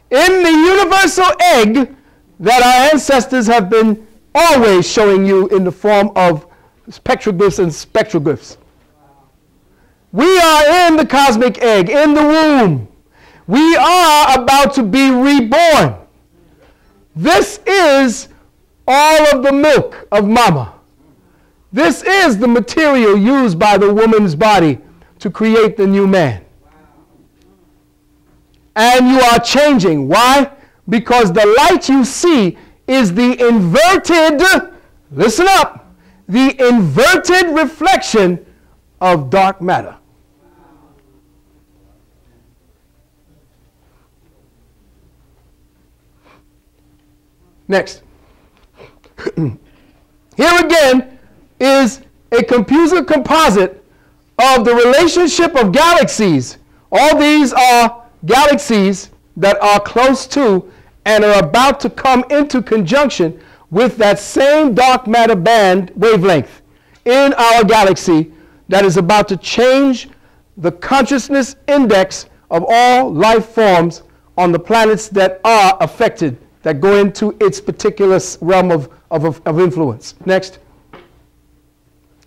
in the universal egg that our ancestors have been always showing you in the form of petroglyphs and spectroglyphs. We are in the cosmic egg, in the womb. We are about to be reborn. This is all of the milk of mama. This is the material used by the woman's body to create the new man. And you are changing. Why? Because the light you see is the inverted, listen up, the inverted reflection of dark matter. Next. Here again is a computer composite of the relationship of galaxies. All these are galaxies that are close to and are about to come into conjunction with that same dark matter band wavelength in our galaxy that is about to change the consciousness index of all life forms on the planets that are affected, that go into its particular realm of influence. Next.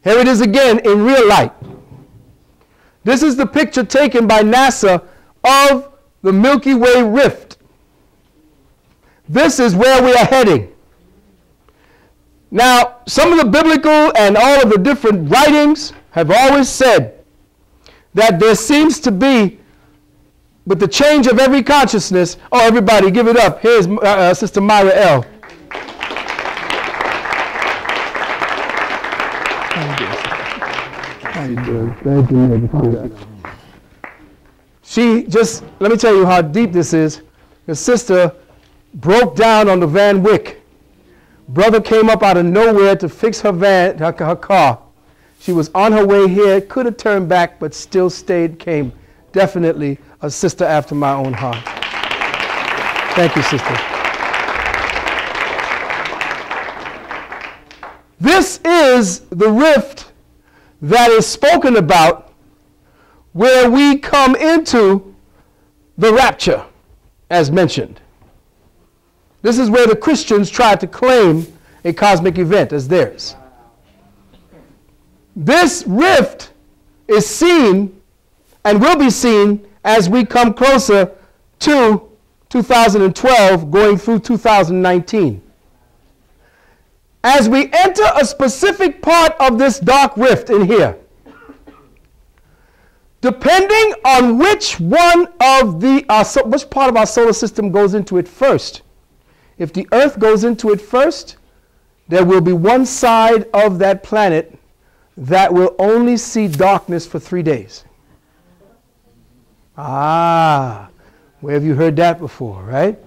Here it is again in real light. This is the picture taken by NASA of the Milky Way rift. This is where we are heading. Now, some of the biblical and all of the different writings have always said that there seems to be, with the change of every consciousness, oh, everybody give it up. Here's Sister Myra L. How you doing? Thank you. She just, let me tell you how deep this is. Her sister broke down on the Van Wyck. Brother came up out of nowhere to fix her van, her car. She was on her way here, could have turned back, but still stayed, came. Definitely a sister after my own heart. Thank you, sister. This is the rift that is spoken about where we come into the rapture, as mentioned. This is where the Christians try to claim a cosmic event as theirs. This rift is seen and will be seen as we come closer to 2012 going through 2019. As we enter a specific part of this dark rift in here, depending on which one of which part of our solar system goes into it first. If the Earth goes into it first, there will be one side of that planet that will only see darkness for 3 days. Ah, where have you heard that before, right?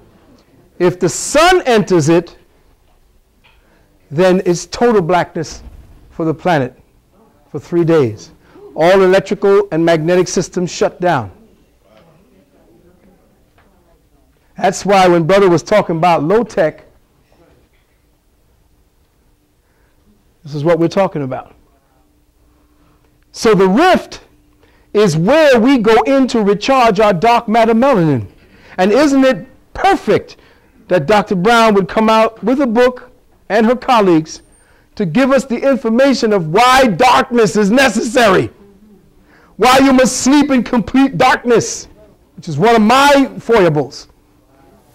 If the sun enters it, then it's total blackness for the planet for 3 days. All electrical and magnetic systems shut down. That's why when brother was talking about low tech, this is what we're talking about. So the rift is where we go in to recharge our dark matter melanin. And isn't it perfect that Dr. Brown would come out with a book and her colleagues to give us the information of why darkness is necessary, why you must sleep in complete darkness, which is one of my foibles,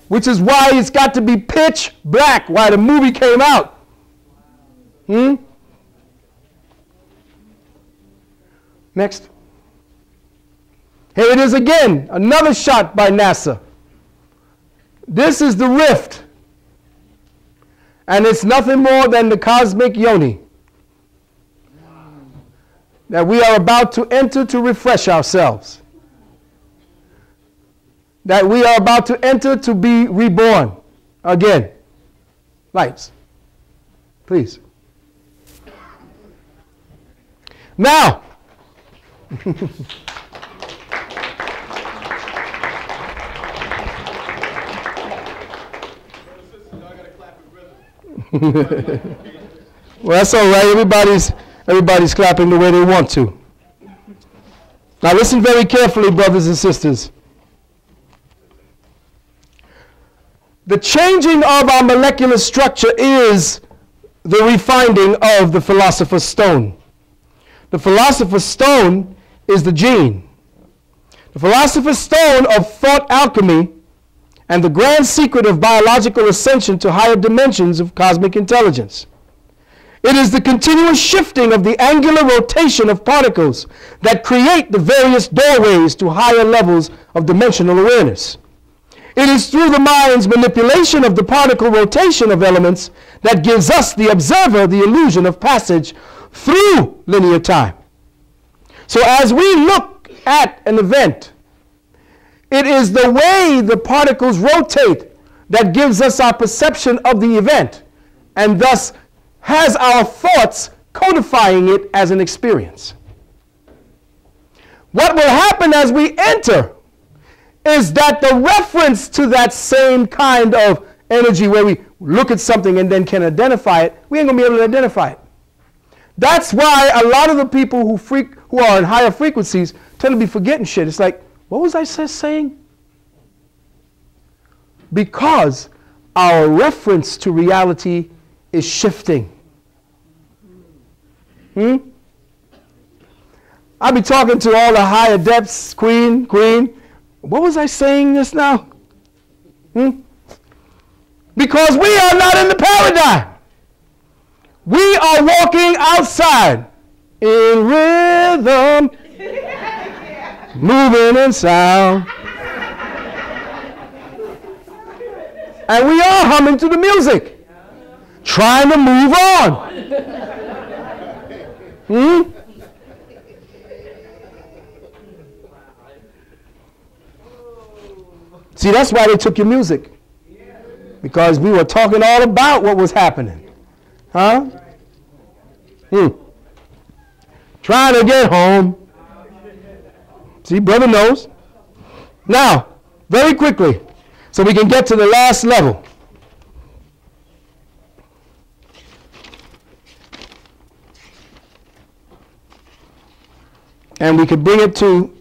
which is why it's got to be pitch black, why the movie came out. Next. Here it is again, another shot by NASA. This is the rift. And it's nothing more than the cosmic yoni that we are about to enter to refresh ourselves. That we are about to enter to be reborn again. Lights, please. Now, well, that's all right. Everybody's clapping the way they want to. Now listen very carefully, brothers and sisters. The changing of our molecular structure is the refining of the philosopher's stone. The philosopher's stone is the gene. The philosopher's stone of thought alchemy and the grand secret of biological ascension to higher dimensions of cosmic intelligence. It is the continuous shifting of the angular rotation of particles that create the various doorways to higher levels of dimensional awareness. It is through the mind's manipulation of the particle rotation of elements that gives us, the observer, the illusion of passage through linear time. So as we look at an event, it is the way the particles rotate that gives us our perception of the event, and thus has our thoughts codifying it as an experience. What will happen as we enter is that the reference to that same kind of energy where we look at something and then can identify it, we ain't going to be able to identify it. That's why a lot of the people who are in higher frequencies tend to be forgetting shit. It's like, what was I saying? Because our reference to reality is shifting. I'll be talking to all the higher depths, Queen. What was I saying just now? Because we are not in the paradigm. We are walking outside in rhythm, moving in sound. And we are humming to the music, trying to move on. See, that's why they took your music. Because we were talking all about what was happening. Huh? Trying to get home. See, brother knows. Now, very quickly, so we can get to the last level. And we could bring it to